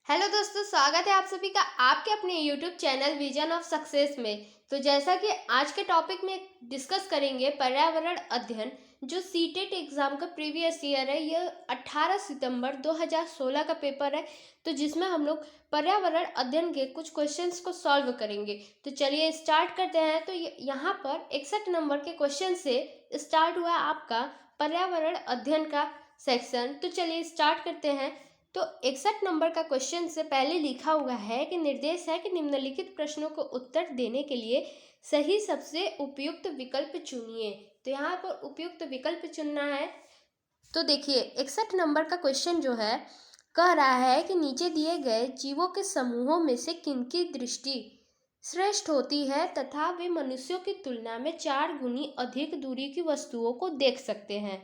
Hello दोस्तों, स्वागत है आप सभी का आपके अपने YouTube channel vision of success में। तो जैसा कि आज के टॉपिक में डिस्कस करेंगे पर्यावरण अध्ययन, जो सीटेट एग्जाम का प्रीवियस ईयर है। यह 18 सितंबर 2016 का पेपर है, तो जिसमें हम लोग पर्यावरण अध्ययन के कुछ क्वेश्चंस को सॉल्व करेंगे। तो चलिए स्टार्ट करते हैं। तो यहाँ पर 61 नंबर के क्वेश्चन से स्टार्ट हुआ आपका पर्यावरण अध्ययन का सेक्शन। तो चलिए स्टार्ट करते हैं। तो 61 नंबर का क्वेश्चन से पहले लिखा हुआ है कि निर्देश है कि निम्नलिखित प्रश्नों को उत्तर देने के लिए सही सबसे उपयुक्त विकल्प चुनिए। तो यहाँ पर उपयुक्त विकल्प चुनना है। तो देखिए 61 नंबर का क्वेश्चन जो है कह रहा है कि नीचे दिए गए जीवों के समूहों में से किनकी दृष्टि श्रेष्ठ होती है तथा वे मनुष्यों की तुलना में 4 गुनी अधिक दूरी की वस्तुओं को देख सकते हैं।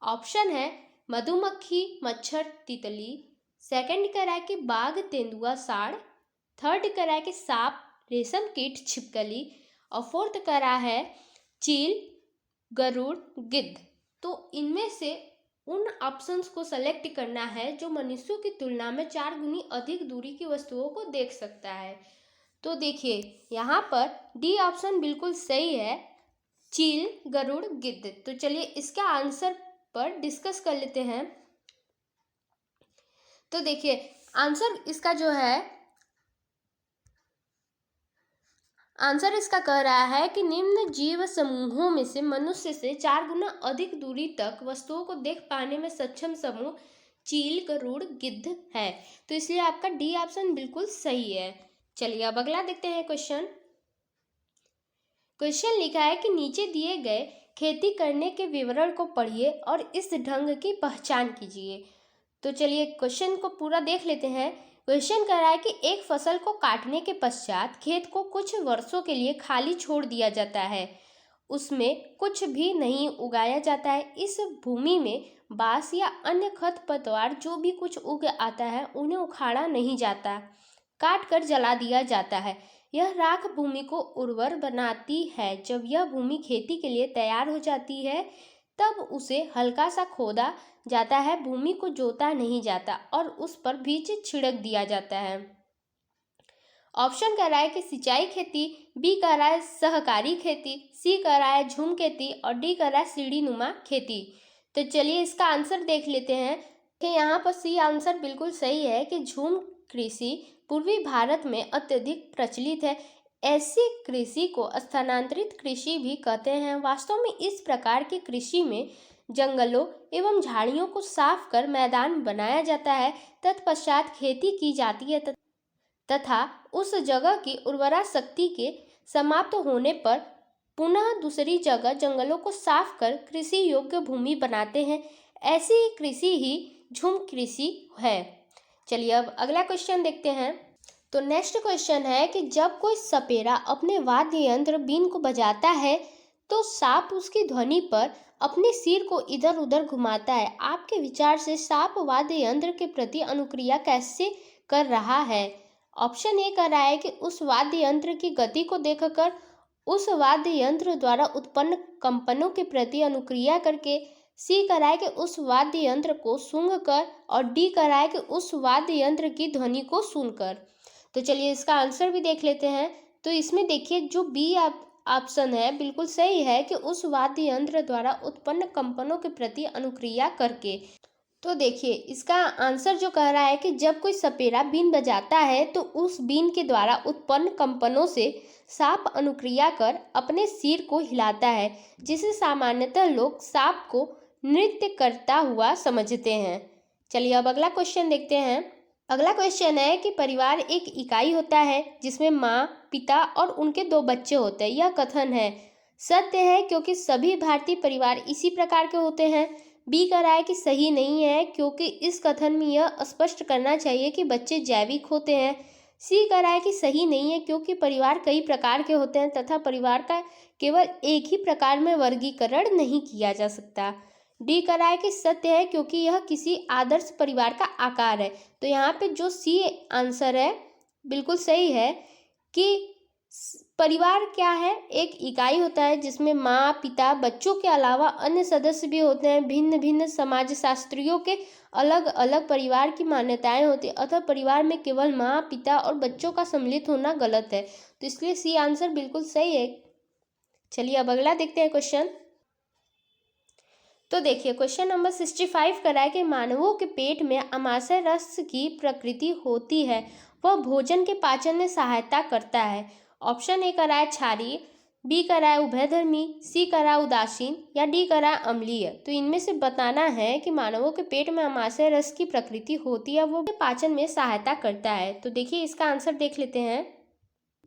ऑप्शन है मधुमक्खी, मच्छर, तितली। सेकंड कह रहा है कि बाघ, तेंदुआ, साढ़। थर्ड कह रहा है कि सांप, रेशम कीट, छिपकली। और फोर्थ कह रहा है चील, गरुड़, गिद्ध। तो इनमें से उन ऑप्शंस को सेलेक्ट करना है जो मनुष्यों की तुलना में 4 गुनी अधिक दूरी की वस्तुओं को देख सकता है। तो देखिए यहाँ पर डी ऑप्शन बिल्कुल सही है, चील, गरुड़, गिद्ध। तो चलिए इसका आंसर पर डिस्कस कर लेते हैं। तो देखिए आंसर इसका जो है आंसर इसका कह रहा है कि निम्न जीव समूहों में से मनुष्य से 4 गुना अधिक दूरी तक वस्तुओं को देख पाने में सक्षम समूह चील, गरुड़, गिद्ध है। तो इसलिए आपका डी ऑप्शन बिल्कुल सही है। चलिए अब अगला देखते हैं क्वेश्चन। क्वेश्चन लिखा है कि नीचे दिए गए खेती करने के विवरण को पढ़िए और इस ढंग की पहचान कीजिए। तो चलिए क्वेश्चन को पूरा देख लेते हैं। क्वेश्चन कह रहा है कि एक फसल को काटने के पश्चात खेत को कुछ वर्षों के लिए खाली छोड़ दिया जाता है, उसमें कुछ भी नहीं उगाया जाता है। इस भूमि में बांस या अन्य खरपतवार जो भी कुछ उग आता है उन्हें उखाड़ा नहीं जाता, काट कर जला दिया जाता है। यह राख भूमि को उर्वर बनाती है। जब यह भूमि खेती के लिए तैयार हो जाती है तब उसे हल्का सा खोदा जाता है, भूमि को जोता नहीं जाता और उस पर बीज छिड़क दिया जाता है। ऑप्शन कह रहा है कि सिंचाई खेती, बी कह रहा है सहकारी खेती, सी कह रहा है झूम खेती और डी कह रहा है सीढ़ी नुमा खेती। तो चलिए इसका आंसर देख लेते हैं कि यहाँ पर सी आंसर बिल्कुल सही है कि झूम कृषि पूर्वी भारत में अत्यधिक प्रचलित है। ऐसी कृषि को स्थानांतरित कृषि भी कहते हैं। वास्तव में इस प्रकार की कृषि में जंगलों एवं झाड़ियों को साफ कर मैदान बनाया जाता है, तत्पश्चात खेती की जाती है तथा उस जगह की उर्वरा शक्ति के समाप्त होने पर पुनः दूसरी जगह जंगलों को साफ कर कृषि योग्य भूमि बनाते हैं। ऐसी कृषि ही झूम कृषि है। चलिए अब अगला क्वेश्चन देखते हैं। तो नेक्स्ट क्वेश्चन है कि जब कोई सपेरा अपने वाद्य यंत्र बीन को बजाता है तो सांप उसकी ध्वनि पर अपने सिर को इधर उधर घुमाता है। आपके विचार से सांप वाद्य यंत्र के प्रति अनुक्रिया कैसे कर रहा है? ऑप्शन ए कह रहा है कि उस वाद्य यंत्र की गति को देखकर, उस वाद्य यंत्र द्वारा उत्पन्न कंपनों के प्रति अनुक्रिया करके, सी कह रहा है कि उस वाद्य यंत्र को सूंघकर और डी कह रहा है कि उस वाद्य यंत्र की ध्वनि को सुनकर। तो चलिए इसका आंसर भी देख लेते हैं। तो इसमें देखिए जो बी ऑप्शन है बिल्कुल सही है कि उस वाद्य यंत्र द्वारा उत्पन्न कंपनों के प्रति अनुक्रिया करके। तो देखिए इसका आंसर जो कह रहा है कि जब कोई सपेरा बीन बजाता है तो उस बीन के द्वारा उत्पन्न कंपनों से सांप अनुक्रिया कर अपने सिर को हिलाता है, जिसे सामान्यतः लोग सांप को नृत्य करता हुआ समझते हैं। चलिए अब अगला क्वेश्चन देखते हैं। अगला क्वेश्चन है कि परिवार एक इकाई होता है जिसमें माँ, पिता और उनके 2 बच्चे होते हैं। यह कथन है सत्य है क्योंकि सभी भारतीय परिवार इसी प्रकार के होते हैं। बी कह रहा है कि सही नहीं है क्योंकि इस कथन में यह स्पष्ट करना चाहिए कि बच्चे जैविक होते हैं। सी कह रहा है कि सही नहीं है क्योंकि परिवार कई प्रकार के होते हैं तथा परिवार का केवल एक ही प्रकार में वर्गीकरण नहीं किया जा सकता। डी कह रहा है कि सत्य है क्योंकि यह किसी आदर्श परिवार का आकार है। तो यहाँ पे जो सी आंसर है बिल्कुल सही है कि परिवार क्या है? एक इकाई होता है जिसमें माँ पिता बच्चों के अलावा अन्य सदस्य भी होते हैं। भिन्न भिन्न समाजशास्त्रियों के अलग अलग परिवार की मान्यताएं होती है, अतः परिवार में केवल माँ पिता और बच्चों का सम्मिलित होना गलत है। तो इसलिए सी आंसर बिल्कुल सही है। चलिए अब अगला देखते हैं क्वेश्चन। तो देखिए क्वेश्चन नंबर 65 कह रहा है कि मानवों के पेट में आमाशय रस की प्रकृति होती है, वह भोजन के पाचन में सहायता करता है। ऑप्शन ए कह रहा है क्षारीय, बी कह रहा है उभयधर्मी, सी कह रहा है उदासीन या डी कह रहा है अम्लीय। तो इनमें से बताना है कि मानवों के पेट में आमाशय रस की प्रकृति होती है, वो पाचन में सहायता करता है। तो देखिए इसका आंसर देख लेते हैं।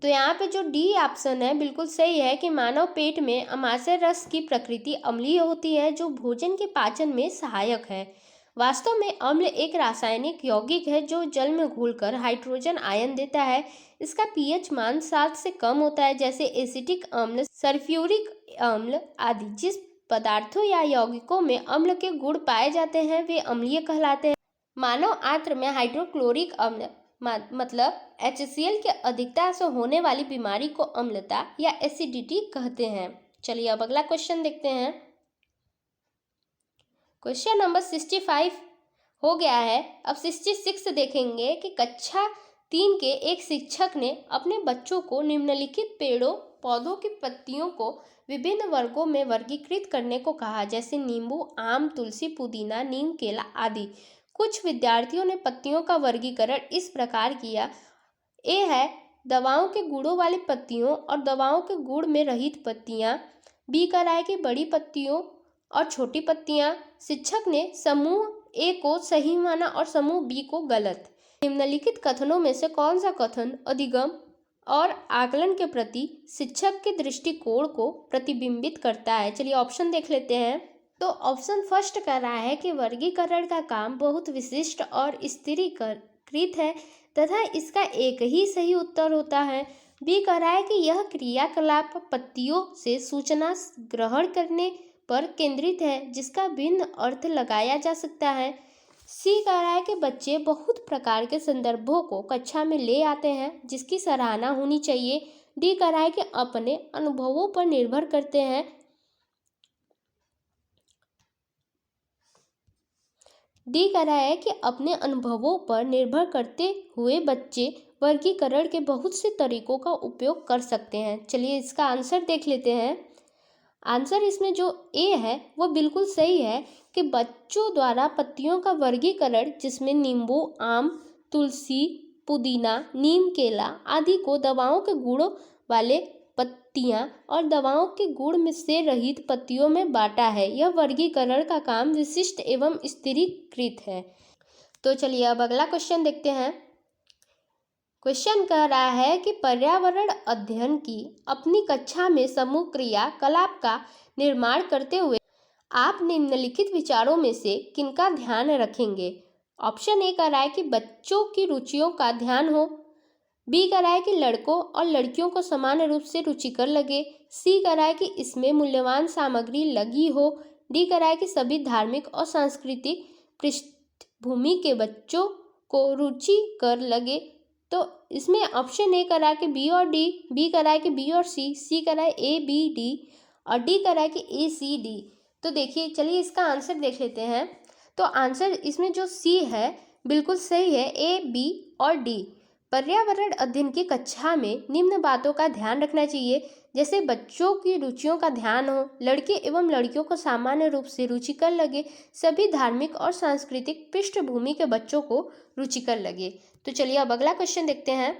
तो यहाँ पे जो डी ऑप्शन है बिल्कुल सही है कि मानव पेट में आमाशय रस की प्रकृति अम्लीय होती है, जो भोजन के पाचन में सहायक है। वास्तव में अम्ल एक रासायनिक यौगिक है जो जल में घुलकर हाइड्रोजन आयन देता है। इसका पीएच मान 7 से कम होता है, जैसे एसिटिक अम्ल, सल्फ्यूरिक अम्ल आदि। जिस पदार्थों या यौगिकों में अम्ल के गुण पाए जाते हैं वे अम्लीय कहलाते हैं। मानव आंत्र में हाइड्रोक्लोरिक अम्ल मतलब HCl की अधिकता से होने वाली बीमारी को अम्लता या एसिडिटी कहते हैं। चलिए अब अगला क्वेश्चन देखते हैं। क्वेश्चन नंबर 65 हो गया है। अब 66 देखेंगे कि कक्षा 3 के एक शिक्षक ने अपने बच्चों को निम्नलिखित पेड़ों पौधों की पत्तियों को विभिन्न वर्गों में वर्गीकृत करने को कहा, जैसे नींबू, आम, तुलसी, पुदीना, नीम, केला आदि। कुछ विद्यार्थियों ने पत्तियों का वर्गीकरण इस प्रकार किया। ए है दवाओं के गुणों वाली पत्तियों और दवाओं के गुण में रहित पत्तियां। बी कह रहा है कि बड़ी पत्तियों और छोटी पत्तियां। शिक्षक ने समूह ए को सही माना और समूह बी को गलत। निम्नलिखित कथनों में से कौन सा कथन अधिगम और आकलन के प्रति शिक्षक के दृष्टिकोण को प्रतिबिंबित करता है? चलिए ऑप्शन देख लेते हैं। तो ऑप्शन फर्स्ट कर रहा है कि वर्गीकरण का काम बहुत विशिष्ट और स्थिरीकृत है तथा इसका एक ही सही उत्तर होता है। बी कह रहा है कि यह क्रियाकलाप पत्तियों से सूचना ग्रहण करने पर केंद्रित है जिसका भिन्न अर्थ लगाया जा सकता है। सी कह रहा है कि बच्चे बहुत प्रकार के संदर्भों को कक्षा में ले आते हैं जिसकी सराहना होनी चाहिए। डी कह रहा है कि अपने अनुभवों पर निर्भर करते हैं। डी कह रहा है कि अपने अनुभवों पर निर्भर करते हुए बच्चे वर्गीकरण के बहुत से तरीकों का उपयोग कर सकते हैं। चलिए इसका आंसर देख लेते हैं। आंसर इसमें जो ए है वो बिल्कुल सही है कि बच्चों द्वारा पत्तियों का वर्गीकरण जिसमें नींबू, आम, तुलसी, पुदीना, नीम, केला आदि को दवाओं के गुणों वाले पत्तियां और दवाओं के गुण में से रहित पत्तियों में बांटा है। यह वर्गीकरण का काम विशिष्ट एवं स्थिरीकृत है। तो चलिए अब अगला क्वेश्चन देखते हैं। क्वेश्चन कह रहा है कि पर्यावरण अध्ययन की अपनी कक्षा में समूह क्रिया कलाप का निर्माण करते हुए आप निम्नलिखित विचारों में से किनका ध्यान रखेंगे? ऑप्शन ए कह रहा है कि बच्चों की रुचियों का ध्यान हो। बी कह रहा है कि लड़कों और लड़कियों को समान रूप से रुचिकर लगे। सी कह रहा है कि इसमें मूल्यवान सामग्री लगी हो। डी कह रहा है कि सभी धार्मिक और सांस्कृतिक पृष्ठभूमि के बच्चों को रुचिकर लगे। तो इसमें ऑप्शन ए कह रहा है कि बी और डी, बी कह रहा है कि बी और सी कह रहा है ए बी डी और डी कह रहा है कि ए सी डी। तो देखिए चलिए इसका आंसर देख लेते हैं। तो आंसर इसमें जो सी है बिल्कुल सही है, ए बी और डी। पर्यावरण अध्ययन की कक्षा में निम्न बातों का ध्यान रखना चाहिए, जैसे बच्चों की रुचियों का ध्यान हो, लड़के एवं लड़कियों को सामान्य रूप से रुचिकर लगे, सभी धार्मिक और सांस्कृतिक पृष्ठभूमि के बच्चों को रुचिकर लगे। तो चलिए अब अगला क्वेश्चन देखते हैं।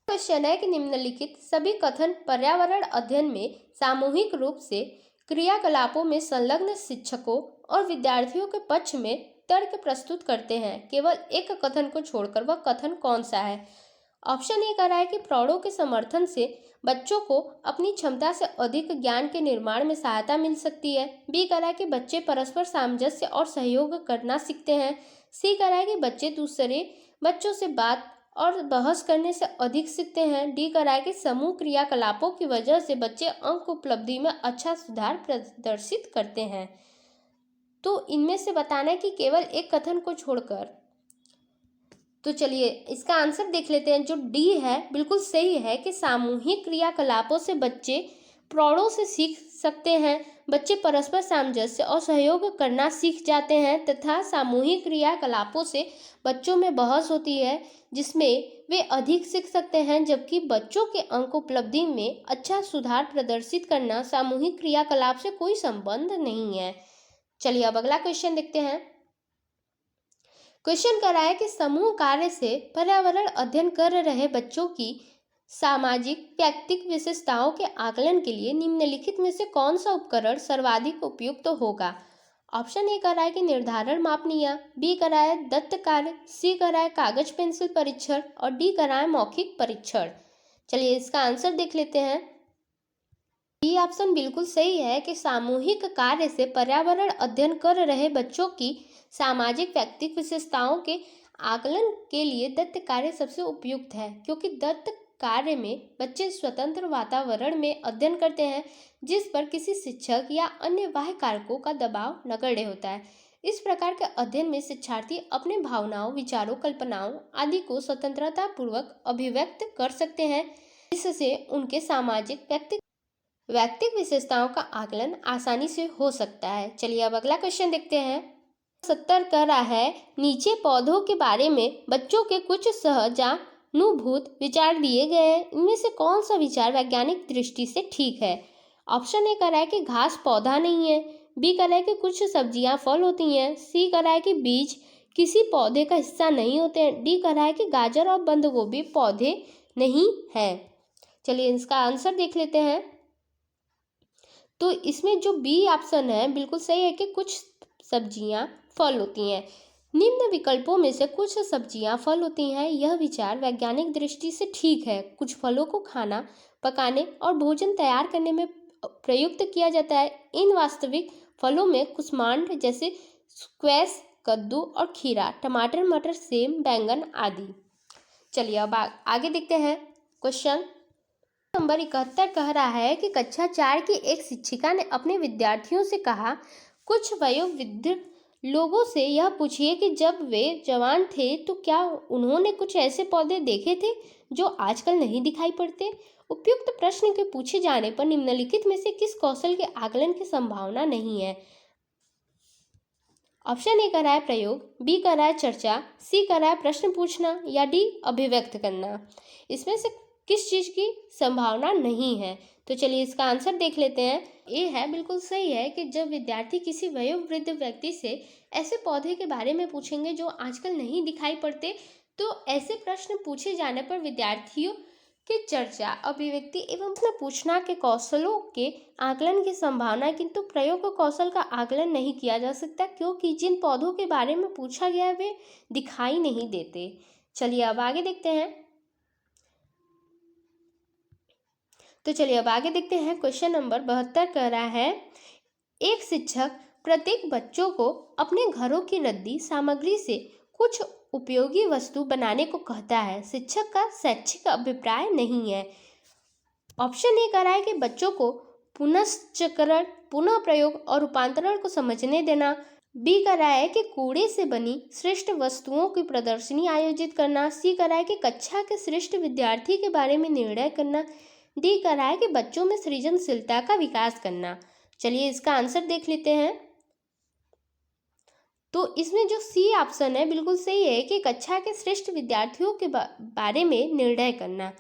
क्वेश्चन है कि निम्नलिखित सभी कथन पर्यावरण अध्ययन में सामूहिक रूप से क्रियाकलापों में संलग्न शिक्षकों और विद्यार्थियों के पक्ष में तर्क प्रस्तुत करते हैं। केवल एक कथन को छोड़कर वह कथन कौन सा है? ऑप्शन ए कह रहा है कि प्रौढ़ों के समर्थन से बच्चों को अपनी क्षमता से अधिक ज्ञान के निर्माण में सहायता मिल सकती है। बी कह रहा है कि बच्चे परस्पर सामंजस्य और सहयोग करना सीखते हैं। सी कह रहा है कि बच्चे दूसरे बच्चों से बात और बहस करने से अधिक सीखते हैं। डी कह रहा है कि समूह क्रियाकलापों की वजह से बच्चे अंक उपलब्धि में अच्छा सुधार प्रदर्शित करते हैं। तो इनमें से बताना है कि केवल एक कथन को छोड़कर तो चलिए इसका आंसर देख लेते हैं। जो डी है बिल्कुल सही है कि सामूहिक क्रियाकलापों से बच्चे प्रौढ़ों से सीख सकते हैं। बच्चे परस्पर सामंजस्य और सहयोग करना सीख जाते हैं तथा सामूहिक क्रियाकलापों से बच्चों में बहस होती है जिसमें वे अधिक सीख सकते हैं, जबकि बच्चों के अंक उपलब्धि में अच्छा सुधार प्रदर्शित करना सामूहिक क्रियाकलाप से कोई संबंध नहीं है। चलिए अब अगला क्वेश्चन देखते हैं। क्वेश्चन कर रहा है कि समूह कार्य से पर्यावरण अध्ययन कर रहे बच्चों की सामाजिक व्यक्तिक विशेषताओं के आकलन के लिए निम्नलिखित में से कौन सा उपकरण सर्वाधिक उपयुक्त होगा। ऑप्शन ए कर रहा है कि निर्धारण मापनिया, बी कर रहा है दत्त कार्य, सी कर रहा है कागज पेंसिल परीक्षण और डी कर रहा है मौखिक परीक्षण। चलिए इसका आंसर देख लेते हैं। बी ऑप्शन बिल्कुल सही है कि सामूहिक कार्य से पर्यावरण अध्ययन कर रहे बच्चों की सामाजिक व्यक्तिक विशेषताओं के आकलन के लिए दत्त कार्य सबसे उपयुक्त है, क्योंकि दत्त कार्य में बच्चे स्वतंत्र वातावरण में अध्ययन करते हैं जिस पर किसी शिक्षक या अन्य बाह्य कारकों का दबाव नगण्य होता है। इस प्रकार के अध्ययन में शिक्षार्थी अपने भावनाओं, विचारों, कल्पनाओं आदि को स्वतंत्रता पूर्वक अभिव्यक्त कर सकते हैं, जिससे उनके सामाजिक व्यक्तिक विशेषताओं का आकलन आसानी से हो सकता है। चलिए अब अगला क्वेश्चन देखते हैं। 70 कह रहा है नीचे पौधों के बारे में बच्चों के कुछ सहजानुभूत विचार दिए गए हैं, इनमें से कौन सा विचार वैज्ञानिक दृष्टि से ठीक है। ऑप्शन ए कह रहा है कि घास पौधा नहीं है, बी कह रहा है कि कुछ सब्जियां फल होती हैं, सी कह रहा है कि बीज किसी पौधे का हिस्सा नहीं होते हैं, डी कह रहा है कि गाजर और बंद गोभी पौधे नहीं है। चलिए इसका आंसर देख लेते हैं। तो इसमें जो बी ऑप्शन है बिल्कुल सही है कि कुछ सब्जियां फल होती हैं। निम्न विकल्पों में से कुछ सब्जियां फल होती हैं, यह विचार वैज्ञानिक दृष्टि से ठीक है। कुछ फलों को खाना, पकाने और भोजन तैयार करने में प्रयुक्त किया जाता है। इन वास्तविक फलों में कुष्मांड जैसे स्क्वैश, कद्दू और खीरा, टमाटर, मटर, सेम, बैंगन आदि। चलिए अब आगे देखते हैं। क्वेश्चन नंबर 71 कह रहा है कि कक्षा 4 की एक शिक्षिका ने अपने विद्यार्थियों से कहा, कुछ वयोवृद्ध लोगों से यह पूछिए कि जब वे जवान थे तो क्या उन्होंने कुछ ऐसे पौधे देखे थे जो आजकल नहीं दिखाई पड़ते। उपयुक्त प्रश्न के पूछे जाने पर निम्नलिखित में से किस कौशल के आकलन की संभावना नहीं है। ऑप्शन ए कर रहा है प्रयोग, बी कर रहा है चर्चा, सी कर रहा है प्रश्न पूछना या डी अभिव्यक्त करना। इसमें से किस चीज की संभावना नहीं है। तो चलिए इसका आंसर देख लेते हैं। ए है बिल्कुल सही है कि जब विद्यार्थी किसी वयोवृद्ध व्यक्ति से ऐसे पौधे के बारे में पूछेंगे जो आजकल नहीं दिखाई पड़ते, तो ऐसे प्रश्न पूछे जाने पर विद्यार्थियों की चर्चा, अभिव्यक्ति एवं प्रश्न पूछना के कौशलों के आकलन की संभावना, किंतु प्रयोग कौशल का आकलन नहीं किया जा सकता, क्योंकि जिन पौधों के बारे में पूछा गया है वे दिखाई नहीं देते। चलिए अब आगे देखते हैं। क्वेश्चन नंबर 72 कह रहा है एक शिक्षक प्रत्येक बच्चों को अपने घरों की रद्दी सामग्री से कुछ उपयोगी वस्तु बनाने को कहता है। शिक्षक का शैक्षिक अभिप्राय नहीं है। ऑप्शन ए कह रहा है कि बच्चों को पुनश्चक्रण, पुनः प्रयोग और रूपांतरण को समझने देना। बी कह रहा है कि कूड़े से बनी श्रेष्ठ वस्तुओं की प्रदर्शनी आयोजित करना। सी कह रहा है कि कक्षा के श्रेष्ठ विद्यार्थी के बारे में निर्णय करना। डी कह रहा है कि बच्चों में सृजनशीलता का विकास करना। चलिए इसका आंसर देख लेते हैं। तो इसमें जो सी ऑप्शन है बिल्कुल सही है कि कक्षा के श्रेष्ठ विद्यार्थियों के बारे में निर्णय करना।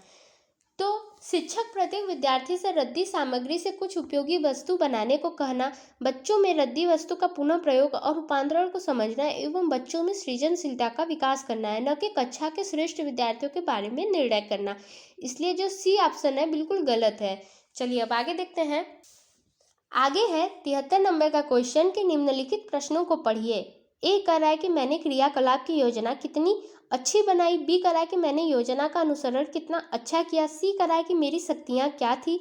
तो शिक्षक प्रत्येक विद्यार्थी से रद्दी सामग्री से कुछ उपयोगी वस्तु बनाने को कहना, बच्चों में रद्दी वस्तु का पुनः प्रयोग और रूपांतरण को समझना एवं बच्चों में सृजनशीलता का विकास करना है, न कि कक्षा के श्रेष्ठ विद्यार्थियों के बारे में निर्णय करना। इसलिए जो सी ऑप्शन है बिल्कुल गलत है। चलिए अब आगे देखते हैं। आगे है 73 नंबर का क्वेश्चन के निम्नलिखित प्रश्नों को पढ़िए। ए कह रहा है कि मैंने क्रियाकलाप की योजना कितनी अच्छी बनाई। बी कह रहा है कि मैंने योजना का अनुसरण कितना अच्छा किया। सी कह रहा है कि मेरी शक्तियाँ क्या थी।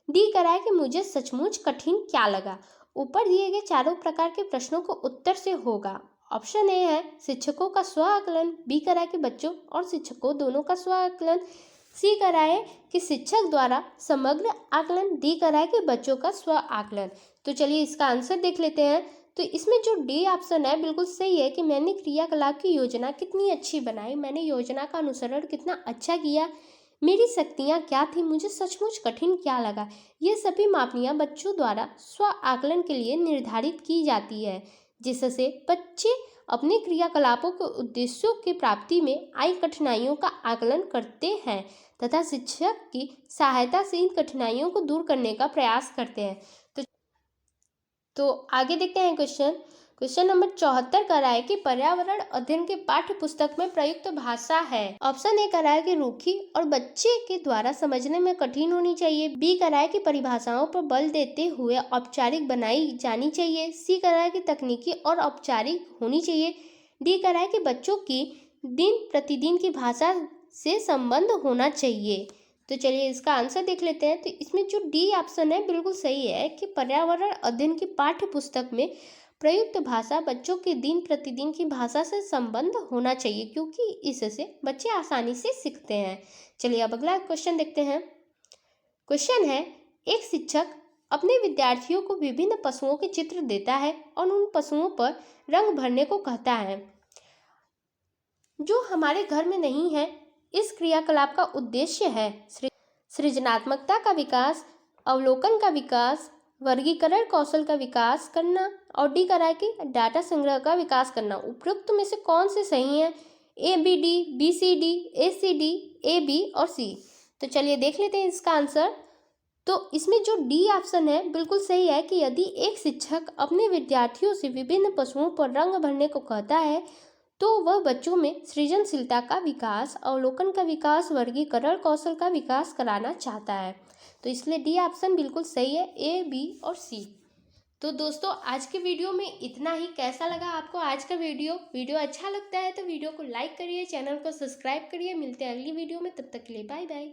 डी कह रहा है कि मुझे सचमुच कठिन क्या लगा। ऊपर दिए गए चारों प्रकार के प्रश्नों को उत्तर से होगा। ऑप्शन ए है शिक्षकों का स्व आकलन, बी कह रहा है कि बच्चों और शिक्षकों दोनों का स्व आकलन, सी कह रहा है कि शिक्षक द्वारा समग्र आकलन, डी कह रहा है कि बच्चों का स्व आकलन। तो चलिए इसका आंसर देख लेते हैं। तो इसमें जो डी ऑप्शन है बिल्कुल सही है कि मैंने क्रियाकलाप की योजना कितनी अच्छी बनाई, मैंने योजना का अनुसरण कितना अच्छा किया, मेरी शक्तियाँ क्या थी, मुझे सचमुच कठिन क्या लगा। ये सभी मापनियाँ बच्चों द्वारा स्व आकलन के लिए निर्धारित की जाती है, जिससे बच्चे अपने क्रियाकलापों के उद्देश्यों की प्राप्ति में आई कठिनाइयों का आकलन करते हैं तथा शिक्षक की सहायता से इन कठिनाइयों को दूर करने का प्रयास करते हैं। तो आगे देखते हैं क्वेश्चन नंबर 74 कह रहा है कि पर्यावरण अध्ययन के पाठ्य पुस्तक में प्रयुक्त भाषा है। ऑप्शन ए कह रहा है कि रूखी और बच्चे के द्वारा समझने में कठिन होनी चाहिए। बी कह रहा है कि परिभाषाओं पर बल देते हुए औपचारिक बनाई जानी चाहिए। सी कह रहा है कि तकनीकी और औपचारिक होनी चाहिए। डी कह रहा है कि बच्चों की दिन प्रतिदिन की भाषा से संबंध होना चाहिए। तो चलिए इसका आंसर देख लेते हैं। तो इसमें जो डी ऑप्शन है बिल्कुल सही है कि पर्यावरण अध्ययन की पाठ्य पुस्तक में प्रयुक्त भाषा बच्चों के दिन प्रतिदिन की भाषा से संबंध होना चाहिए, क्योंकि इससे बच्चे आसानी से सीखते हैं। चलिए अब अगला क्वेश्चन देखते हैं। क्वेश्चन है, एक शिक्षक अपने विद्यार्थियों को विभिन्न पशुओं के चित्र देता है और उन पशुओं पर रंग भरने को कहता है जो हमारे घर में नहीं है। इस क्रियाकलाप का उद्देश्य है सृजनात्मकता का विकास, अवलोकन का विकास, वर्गीकरण कौशल का विकास करना और डी कह रहा है कि डाटा संग्रह का विकास करना। उपरोक्त में से कौन से सही है? A B D, B C D, A C D, A B और सी। तो चलिए देख लेते हैं इसका आंसर। तो इसमें जो डी ऑप्शन है बिल्कुल सही है कि यदि एक शिक्षक अपने विद्यार्थियों से विभिन्न पशुओं पर रंग भरने को कहता है तो वह बच्चों में सृजनशीलता का विकास, अवलोकन का विकास, वर्गीकरण कौशल का विकास कराना चाहता है। तो इसलिए डी ऑप्शन बिल्कुल सही है, ए बी और सी। तो दोस्तों आज के वीडियो में इतना ही। कैसा लगा आपको आज का वीडियो अच्छा लगता है तो वीडियो को लाइक करिए, चैनल को सब्सक्राइब करिए। मिलते हैं अगली वीडियो में, तब तक के लिए बाय बाय।